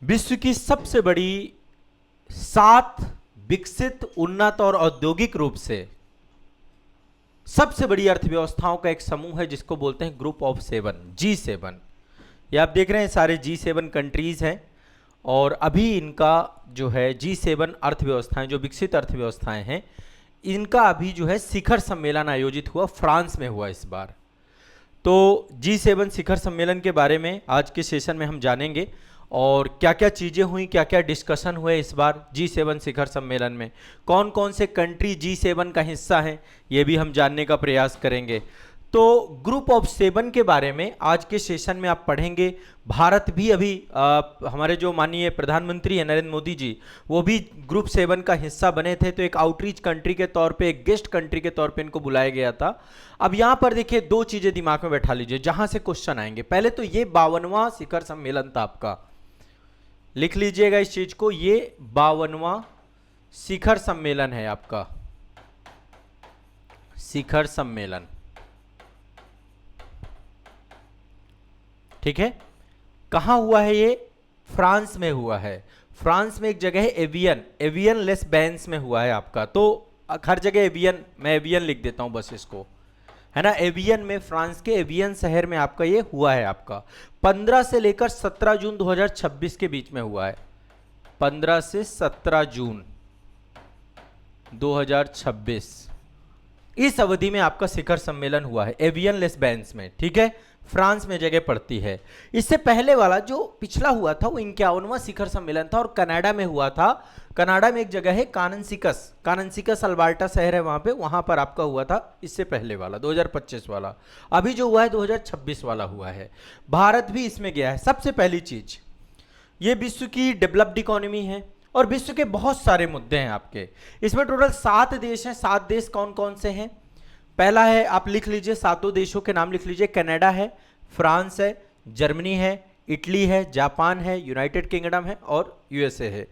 विश्व की सबसे बड़ी 7 विकसित, उन्नत और औद्योगिक रूप से सबसे बड़ी अर्थव्यवस्थाओं का एक समूह है जिसको बोलते हैं ग्रुप ऑफ 7, G7। ये आप देख रहे हैं सारे G7 कंट्रीज हैं और अभी इनका जो है G7 अर्थव्यवस्थाएं, जो विकसित अर्थव्यवस्थाएं हैं, इनका अभी जो है शिखर सम्मेलन आयोजित हुआ, फ्रांस में हुआ इस बार। तो G7 शिखर सम्मेलन के बारे में आज के सेशन में हम जानेंगे और क्या क्या चीज़ें हुई, क्या क्या डिस्कशन हुए इस बार G7 शिखर सम्मेलन में, कौन कौन से कंट्री G7 का हिस्सा हैं, ये भी हम जानने का प्रयास करेंगे। तो ग्रुप ऑफ 7 के बारे में आज के सेशन में आप पढ़ेंगे। भारत भी अभी हमारे जो माननीय प्रधानमंत्री हैं नरेंद्र मोदी जी, वो भी ग्रुप 7 का हिस्सा बने थे, तो एक आउटरीच कंट्री के तौर पे, एक गेस्ट कंट्री के तौर पे इनको बुलाया गया था। अब यहाँ पर देखिए दो चीज़ें दिमाग में बैठा लीजिए जहाँ से क्वेश्चन आएंगे। पहले तो ये 52वां शिखर सम्मेलन था आपका, लिख लीजिएगा इस चीज को, ये 52वां शिखर सम्मेलन है आपका, शिखर सम्मेलन, ठीक है। कहां हुआ है ये? फ्रांस में हुआ है। फ्रांस में एक जगह है एवियन लेस बैंस में हुआ है आपका। तो हर जगह एवियन, मैं एवियन लिख देता हूं बस इसको, है ना। एवियन में, फ्रांस के एवियन शहर में आपका ये हुआ है आपका। 15 से लेकर 17 जून 2026 के बीच में हुआ है। 15 से 17 जून 2026 इस अवधि में आपका शिखर सम्मेलन हुआ है एवियन लेस बैंस में, ठीक है। फ्रांस में जगह पड़ती है। इससे पहले वाला जो पिछला हुआ था वो 51वां शिखर सम्मेलन था और कनाडा में हुआ था। कनाडा में एक जगह है काननसिकस अल्बर्टा शहर है वहां पर आपका हुआ था इससे पहले वाला 2025 वाला। अभी जो हुआ है 2026 वाला हुआ है। भारत भी इसमें गया है। सबसे पहली चीज, ये विश्व की डेवलप्ड इकोनॉमी है और विश्व के बहुत सारे मुद्दे हैं आपके। इसमें टोटल 7 देश हैं। 7 देश कौन कौन से हैं? पहला है, आप लिख लीजिए, 7 देशों के नाम लिख लीजिए। कनाडा है, फ्रांस है, जर्मनी है, इटली है, जापान है, यूनाइटेड किंगडम है और यूएसए है।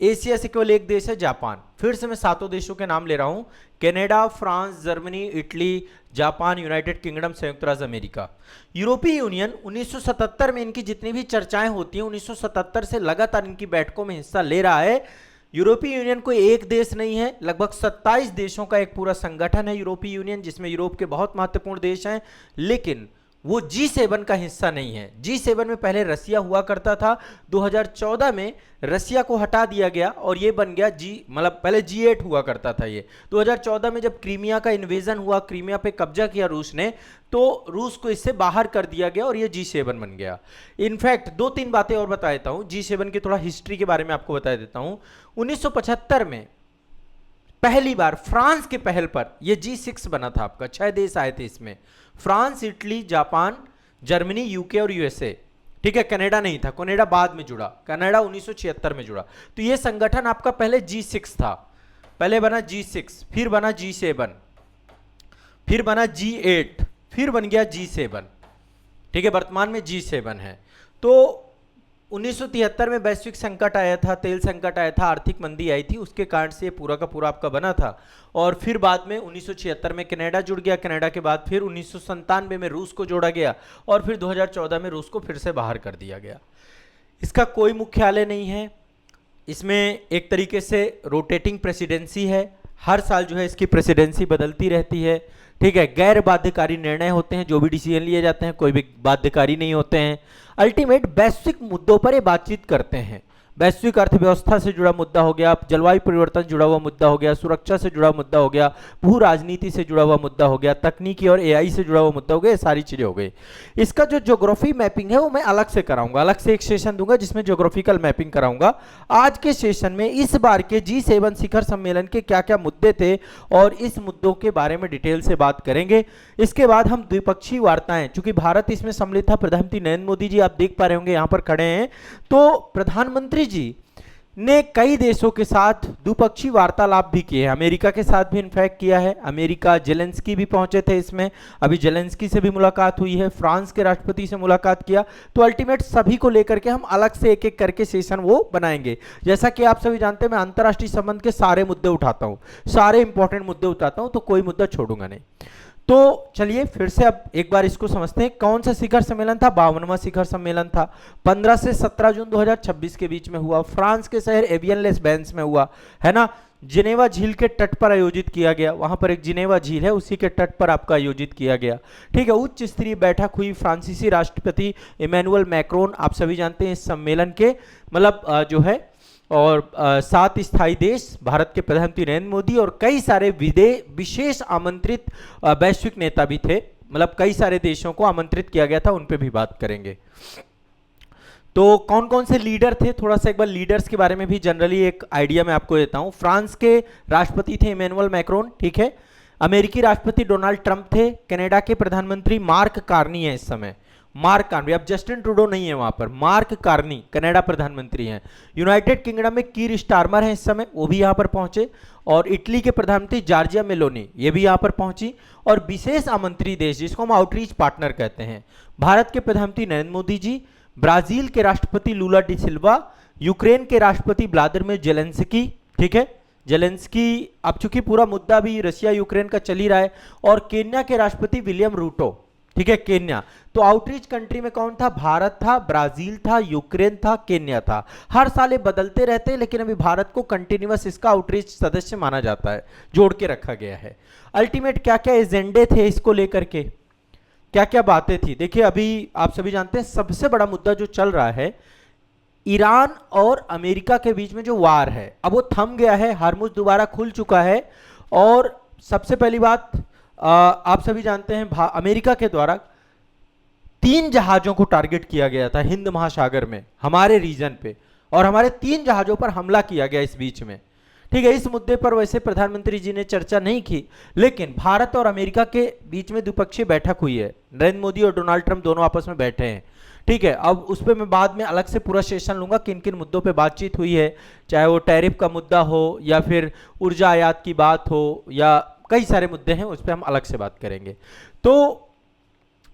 एशिया से केवल एक देश है, जापान। फिर से मैं 7 देशों के नाम ले रहा हूं, Canada, France, Germany, Italy, Japan, United kingdom, संयुक्त राज्य अमेरिका। यूरोपीय यूनियन 1977 में इनकी जितनी भी चर्चाएं होती हैं 1977 से लगातार इनकी बैठकों में हिस्सा ले रहा है। यूरोपीय यूनियन कोई एक देश नहीं है, लगभग 27 देशों का एक पूरा संगठन है यूरोपीय यूनियन, जिसमें यूरोप के बहुत महत्वपूर्ण देश हैं, लेकिन वो G7 का हिस्सा नहीं है। G7 में पहले रसिया हुआ करता था, 2014 में रसिया को हटा दिया गया और ये बन गया मतलब पहले G8 हुआ करता था ये। 2014 में जब क्रीमिया का इन्वेजन हुआ, क्रीमिया पे कब्जा किया रूस ने, तो रूस को इससे बाहर कर दिया गया और ये G7 बन गया। इनफैक्ट 2-3 बातें और बता देता हूँ, G7 की थोड़ा हिस्ट्री के बारे में आपको बता देता हूँ। 1975 में पहली बार फ्रांस के पहल पर यह G6 बना था आपका। 6 देश आए थे इसमें, France, Italy, Japan, Germany, UK और यूएसए, ठीक है। कनाडा नहीं था, कनाडा बाद में जुड़ा, कनाडा 1976 में जुड़ा। तो यह संगठन आपका पहले G6 था, पहले बना G6, फिर बना G7, फिर बना G8, फिर बन गया G7, ठीक है। वर्तमान में G7 है। तो 1973 में वैश्विक संकट आया था, तेल संकट आया था, आर्थिक मंदी आई थी, उसके कारण से ये पूरा का पूरा आपका बना था। और फिर बाद में 1976 में कनाडा जुड़ गया, कनाडा के बाद फिर 1997 में रूस को जोड़ा गया और फिर 2014 में रूस को फिर से बाहर कर दिया गया। इसका कोई मुख्यालय नहीं है, इसमें एक तरीके से रोटेटिंग प्रेसिडेंसी है, हर साल जो है इसकी प्रेसिडेंसी बदलती रहती है, ठीक है। गैर बाध्यकारी निर्णय होते हैं, जो भी डिसीजन लिए जाते हैं कोई भी बाध्यकारी नहीं होते हैं। अल्टीमेट वैश्विक मुद्दों पर ये बातचीत करते हैं। वैश्विक अर्थव्यवस्था से जुड़ा मुद्दा हो गया, जलवायु परिवर्तन जुड़ा हुआ मुद्दा हो गया, सुरक्षा से जुड़ा मुद्दा हो गया, भू राजनीति से जुड़ा हुआ मुद्दा हो गया, तकनीकी और एआई से जुड़ा हुआ मुद्दा हो गया, ये सारी चीजें हो गई। इसका जो ज्योग्राफी मैपिंग है वो मैं अलग से कराऊंगा, अलग से एक सेशन दूंगा जिसमें ज्योग्राफिकल मैपिंग कराऊंगा। आज के सेशन में इस बार के G7 शिखर सम्मेलन के क्या क्या मुद्दे थे और इस मुद्दों के बारे में डिटेल से बात करेंगे। इसके बाद हम द्विपक्षीय वार्ताएं, चूंकि भारत इसमें सम्मिलित था, प्रधानमंत्री नरेंद्र मोदी जी आप देख पा रहे होंगे यहाँ पर खड़े हैं, तो प्रधानमंत्री जी ने कई देशों के साथ द्विपक्षीय वार्तालाप भी किए हैं। अमेरिका के साथ भी इनफैक्ट किया है। अमेरिका, जेलेंस्की भी पहुंचे थे इसमें, अभी जेलेंस्की से भी मुलाकात हुई है, फ्रांस के राष्ट्रपति से मुलाकात किया। तो अल्टीमेट सभी को लेकर के हम अलग से एक एक करके सेशन वो बनाएंगे। जैसा कि आप सभी जानते हैं मैं अंतर्राष्ट्रीय संबंध के सारे मुद्दे उठाता हूं, सारे इंपॉर्टेंट मुद्दे उठाता हूं, तो कोई मुद्दा छोड़ूंगा नहीं। तो चलिए फिर से अब एक बार इसको समझते हैं। कौन सा शिखर सम्मेलन था? 52वां शिखर सम्मेलन था। 15 से 17 जून 2026 के बीच में हुआ। फ्रांस के शहर एवियन लेस बेंस में हुआ, है ना। जिनेवा झील के तट पर आयोजित किया गया। वहां पर एक जिनेवा झील है, उसी के तट पर आपका आयोजित किया गया। ठीक है, उच्च स्तरीय बैठक हुई। फ्रांसीसी राष्ट्रपति इमैनुअल मैक्रोन, आप सभी जानते हैं इस सम्मेलन के मतलब जो है, और 7 स्थायी देश, भारत के प्रधानमंत्री नरेंद्र मोदी और कई सारे विशेष आमंत्रित वैश्विक नेता भी थे। मतलब कई सारे देशों को आमंत्रित किया गया था, उन पे भी बात करेंगे। तो कौन कौन से लीडर थे, थोड़ा सा एक बार लीडर्स के बारे में भी जनरली एक आइडिया मैं आपको देता हूं। फ्रांस के राष्ट्रपति थे इमैनुअल मैक्रोन, ठीक है। अमेरिकी राष्ट्रपति डोनाल्ड ट्रंप थे। कनाडा के प्रधानमंत्री मार्क कार्नी है इस समय, मार्क कार्नी। अब जस्टिन ट्रूडो नहीं है वहां पर, मार्क कार्नी कनाडा प्रधानमंत्री हैं। यूनाइटेड किंगडम में कीर स्टारमर हैं इस समय, वो भी यहां पर पहुंचे। और इटली के प्रधानमंत्री जॉर्जिया मेलोनी, ये भी यहां पर पहुंची। और विशेष आमंत्रित देश जिसको हम आउटरीच पार्टनर कहते हैं, भारत के प्रधानमंत्री नरेंद्र मोदी जी, ब्राजील के राष्ट्रपति लूला डी सिल्वा, यूक्रेन के राष्ट्रपति व्लादिमीर जेलेंस्की, ठीक है, जेलेंस्की। अब चूंकि पूरा मुद्दा भी रशिया यूक्रेन का चल ही रहा है। और केन्या के राष्ट्रपति विलियम रूटो, ठीक है, केन्या। तो आउटरीच कंट्री में कौन था? भारत था, ब्राजील था, यूक्रेन था, केन्या था। हर साल ये बदलते रहते हैं, लेकिन अभी भारत को कंटिन्यूअस इसका आउटरीच सदस्य माना जाता है, जोड़ के रखा गया है। अल्टीमेट क्या क्या एजेंडे थे इसको लेकर के, क्या क्या बातें थी? देखिए अभी आप सभी जानते हैं सबसे बड़ा मुद्दा जो चल रहा है, ईरान और अमेरिका के बीच में जो वार है, अब वो थम गया है, हार्मुज दोबारा खुल चुका है। और सबसे पहली बात आप सभी जानते हैं अमेरिका के द्वारा 3 जहाजों को टारगेट किया गया था हिंद महासागर में, हमारे रीजन पे, और हमारे 3 जहाजों पर हमला किया गया इस बीच में। ठीक है, इस मुद्दे पर वैसे प्रधानमंत्री जी ने चर्चा नहीं की, लेकिन भारत और अमेरिका के बीच में द्विपक्षीय बैठक हुई है। नरेंद्र मोदी और डोनाल्ड ट्रंप दोनों आपस में बैठे हैं। ठीक है, अब उस पर मैं बाद में अलग से पूरा सेशन लूंगा, किन किन मुद्दों पे बातचीत हुई है, चाहे वो टैरिफ का मुद्दा हो या फिर ऊर्जा आयात की बात हो, या कई सारे मुद्दे हैं, उस पर हम अलग से बात करेंगे। तो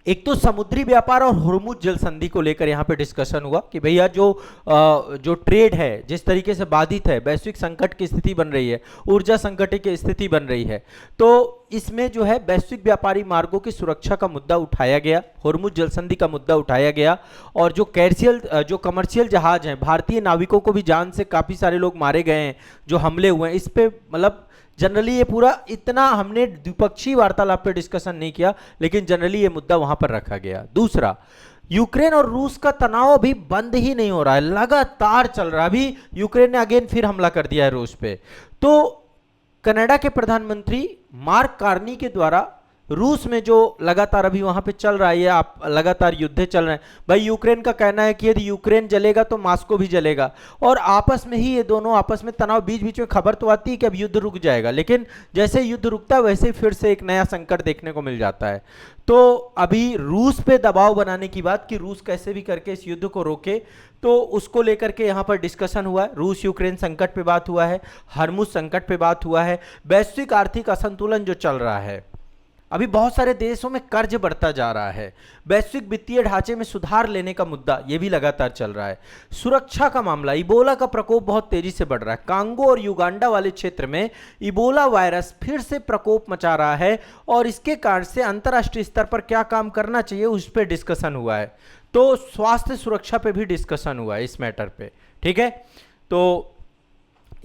एक तो समुद्री व्यापार और हुर्मुज जल संधि को लेकर यहां पे डिस्कशन हुआ कि भैया जो ट्रेड है जिस तरीके से बाधित है, वैश्विक संकट की स्थिति बन रही है, ऊर्जा संकट की स्थिति बन रही है, तो इसमें जो है वैश्विक व्यापारी मार्गों की सुरक्षा का मुद्दा उठाया गया, हुर्मुज जल संधि का मुद्दा उठाया गया। और जो कमर्शियल जहाज हैं, भारतीय नाविकों को भी जान से काफी सारे लोग मारे गए हैं, जो हमले हुए हैं, इस पे मतलब जनरली ये पूरा इतना हमने द्विपक्षीय वार्तालाप पे डिस्कशन नहीं किया, लेकिन जनरली ये मुद्दा वहां पर रखा गया। दूसरा, यूक्रेन और रूस का तनाव अभी बंद ही नहीं हो रहा है, लगातार चल रहा है। अभी यूक्रेन ने अगेन फिर हमला कर दिया है रूस पे। तो कनाडा के प्रधानमंत्री मार्क कार्नी के द्वारा रूस में जो लगातार अभी वहां पे चल रहा है, आप लगातार युद्ध चल रहे हैं, भाई यूक्रेन का कहना है कि यदि यूक्रेन जलेगा तो मास्को भी जलेगा, और आपस में ही ये दोनों आपस में तनाव, बीच बीच में खबर तो आती है कि अब युद्ध रुक जाएगा, लेकिन जैसे युद्ध रुकता है वैसे फिर से एक नया संकट देखने को मिल जाता है। तो अभी रूस पे दबाव बनाने की बात कि रूस कैसे भी करके इस युद्ध को रोके, तो उसको लेकर के यहाँ पर डिस्कशन हुआ है। रूस यूक्रेन संकट पे बात हुआ है, हरमुज संकट पे बात हुआ है, वैश्विक आर्थिक असंतुलन जो चल रहा है, अभी बहुत सारे देशों में कर्ज बढ़ता जा रहा है, वैश्विक वित्तीय ढांचे में सुधार लेने का मुद्दा ये भी लगातार चल रहा है। सुरक्षा का मामला, इबोला का प्रकोप बहुत तेजी से बढ़ रहा है। कांगो और युगांडा वाले क्षेत्र में इबोला वायरस फिर से प्रकोप मचा रहा है, और इसके कारण से अंतर्राष्ट्रीय स्तर पर क्या काम करना चाहिए उस पर डिस्कशन हुआ है। तो स्वास्थ्य सुरक्षा पे भी डिस्कशन हुआ है इस मैटर पे। ठीक है, तो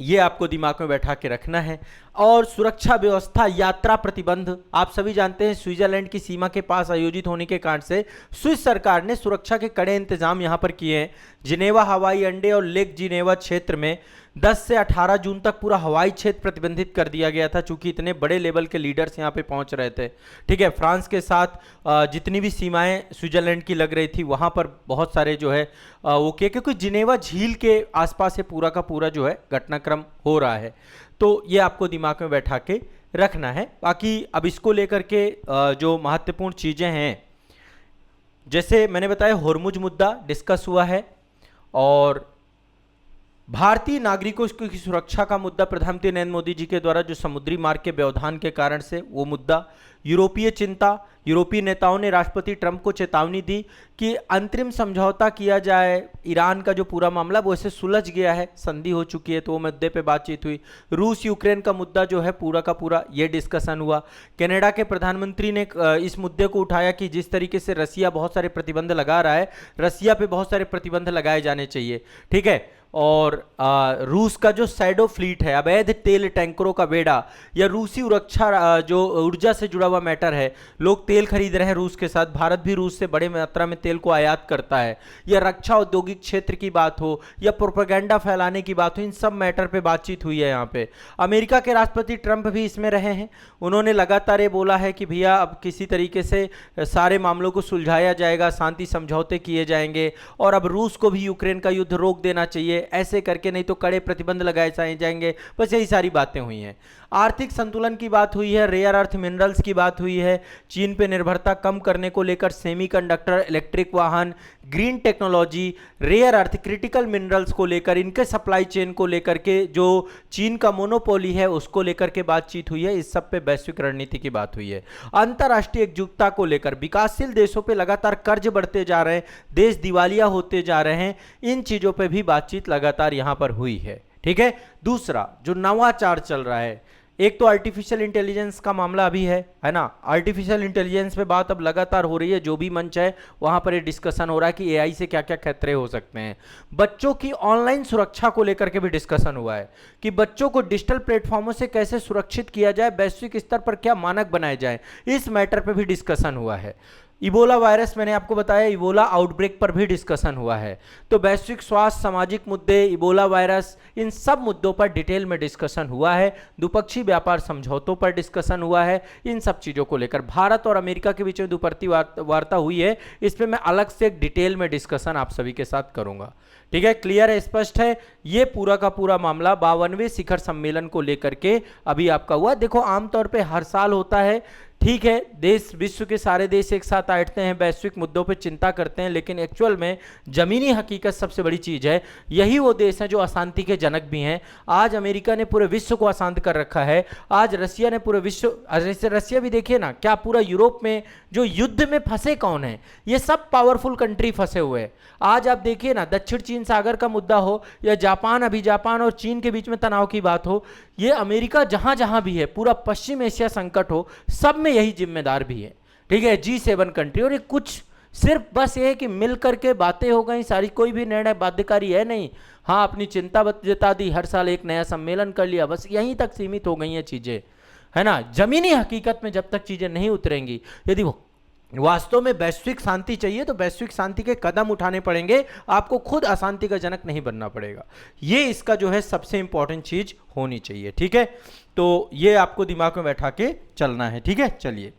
ये आपको दिमाग में बैठा के रखना है। और सुरक्षा व्यवस्था, यात्रा प्रतिबंध, आप सभी जानते हैं स्विट्जरलैंड की सीमा के पास आयोजित होने के कारण से स्विस सरकार ने सुरक्षा के कड़े इंतजाम यहां पर किए हैं। जिनेवा हवाई अड्डे और लेक जिनेवा क्षेत्र में 10 से 18 जून तक पूरा हवाई क्षेत्र प्रतिबंधित कर दिया गया था, चूंकि इतने बड़े लेवल के लीडर्स यहां पे पहुंच रहे थे। ठीक है, फ्रांस के साथ जितनी भी सीमाएं स्विट्जरलैंड की लग रही थी, वहां पर बहुत सारे जो है वो किए, क्योंकि जिनेवा झील के आसपास से पूरा का पूरा जो है घटनाक्रम हो रहा है। तो ये आपको दिमाग में बैठा के रखना है। बाकी अब इसको लेकर के जो महत्वपूर्ण चीजें हैं, जैसे मैंने बताया हुर्मुज मुद्दा डिस्कस हुआ है, और भारतीय नागरिकों की सुरक्षा का मुद्दा प्रधानमंत्री नरेंद्र मोदी जी के द्वारा जो समुद्री मार्ग के व्यवधान के कारण से वो मुद्दा, यूरोपीय चिंता, यूरोपीय नेताओं ने राष्ट्रपति ट्रंप को चेतावनी दी कि अंतरिम समझौता किया जाए, ईरान का जो पूरा मामला वो ऐसे सुलझ गया है, संधि हो चुकी है, तो वो मुद्दे पे बातचीत हुई। रूस यूक्रेन का मुद्दा जो है पूरा का पूरा ये डिस्कशन हुआ। कनाडा के प्रधानमंत्री ने इस मुद्दे को उठाया कि जिस तरीके से रसिया बहुत सारे प्रतिबंध लगा रहा है, रसिया पे बहुत सारे प्रतिबंध लगाए जाने चाहिए, ठीक है। और रूस का जो शैडो फ्लीट है, अवैध तेल टैंकरों का बेड़ा, या रूसी सुरक्षा जो ऊर्जा से जुड़ा हुआ मैटर है, लोग तेल खरीद रहे हैं रूस के साथ, भारत भी रूस से बड़े मात्रा में तेल को आयात करता है, या रक्षा औद्योगिक क्षेत्र की बात हो, या प्रोपेगेंडा फैलाने की बात हो, इन सब मैटर पे बातचीत हुई है यहाँ पे। अमेरिका के राष्ट्रपति ट्रंप भी इसमें रहे हैं। उन्होंने लगातार ये बोला है कि भैया अब किसी तरीके से सारे मामलों को सुलझाया जाएगा, शांति समझौते किए जाएंगे, और अब रूस को भी यूक्रेन का युद्ध रोक देना चाहिए, ऐसे करके नहीं तो कड़े प्रतिबंध लगाए जाएंगे। बस यही सारी बातें हुई हैं। आर्थिक संतुलन की बात हुई है, रेयर अर्थ मिनरल्स की बात हुई है, चीन पे निर्भरता कम करने को लेकर सेमीकंडक्टर, इलेक्ट्रिक वाहन, green technology, rare earth, critical minerals को लेकर, इनके सप्लाई चेन को लेकर के जो चीन का मोनोपोली है उसको लेकर के बातचीत हुई है। इस सब पे वैश्विक रणनीति की बात हुई है। अंतर्राष्ट्रीय एकजुटता को लेकर, विकासशील देशों पे लगातार कर्ज बढ़ते जा रहे हैं, देश दिवालिया होते जा रहे हैं, इन चीजों पे भी बातचीत लगातार यहां पर हुई है, ठीक है। दूसरा जो नवाचार चल रहा है, एक तो आर्टिफिशियल इंटेलिजेंस का मामला अभी है ना। आर्टिफिशियल इंटेलिजेंस पे बात अब लगातार हो रही है, जो भी मंच है वहां पर ये डिस्कशन हो रहा है कि एआई से क्या क्या खतरे हो सकते हैं। बच्चों की ऑनलाइन सुरक्षा को लेकर के भी डिस्कशन हुआ है कि बच्चों को डिजिटल प्लेटफॉर्मों से कैसे सुरक्षित किया जाए, वैश्विक स्तर पर क्या मानक बनाए जाए, इस मैटर पर भी डिस्कशन हुआ है। इबोला वायरस, मैंने आपको बताया, इबोला आउटब्रेक पर भी डिस्कशन हुआ है। तो वैश्विक स्वास्थ्य, सामाजिक मुद्दे, इबोला वायरस, इन सब मुद्दों पर डिटेल में डिस्कशन हुआ है। द्विपक्षीय व्यापार समझौतों पर डिस्कशन हुआ है। इन सब चीज़ों को लेकर भारत और अमेरिका के बीच में द्विपक्षीय वार्ता हुई है। इस पर मैं अलग से एक डिटेल में डिस्कशन आप सभी के साथ करूंगा, ठीक है। क्लियर है, स्पष्ट है। ये पूरा का पूरा मामला 52वें शिखर सम्मेलन को लेकर के अभी आपका हुआ। देखो आमतौर पे हर साल होता है, ठीक है, देश, विश्व के सारे देश एक साथ बैठते हैं, वैश्विक मुद्दों पे चिंता करते हैं, लेकिन एक्चुअल में जमीनी हकीकत सबसे बड़ी चीज है। यही वो देश हैं जो अशांति के जनक भी हैं। आज अमेरिका ने पूरे विश्व को अशांत कर रखा है, आज रसिया ने पूरे विश्व, रसिया भी देखिए ना, क्या पूरा यूरोप में जो युद्ध में फंसे कौन है, ये सब पावरफुल कंट्री फंसे हुए हैं। आज आप देखिए ना, दक्षिण चीन सागर का मुद्दा हो, या जापान, अभी जापान और चीन के बीच में तनाव की बात हो, ये अमेरिका जहां जहां भी है, पूरा पश्चिम एशिया संकट हो, सब में यही जिम्मेदार भी है, ठीक है। G7 कंट्री, और ये कुछ सिर्फ बस ये है कि मिल करके बातें हो गई सारी, कोई भी निर्णय बाध्यकारी है नहीं। हाँ, अपनी चिंता जता दी, हर साल एक नया सम्मेलन कर लिया, बस यहीं तक सीमित हो गई हैं चीजें, है ना। जमीनी हकीकत में जब तक चीजें नहीं उतरेंगी, यदि वो वास्तव में वैश्विक शांति चाहिए, तो वैश्विक शांति के कदम उठाने पड़ेंगे, आपको खुद अशांति का जनक नहीं बनना पड़ेगा। ये इसका जो है सबसे इंपॉर्टेंट चीज होनी चाहिए, ठीक है। तो ये आपको दिमाग में बैठा के चलना है, ठीक है। चलिए।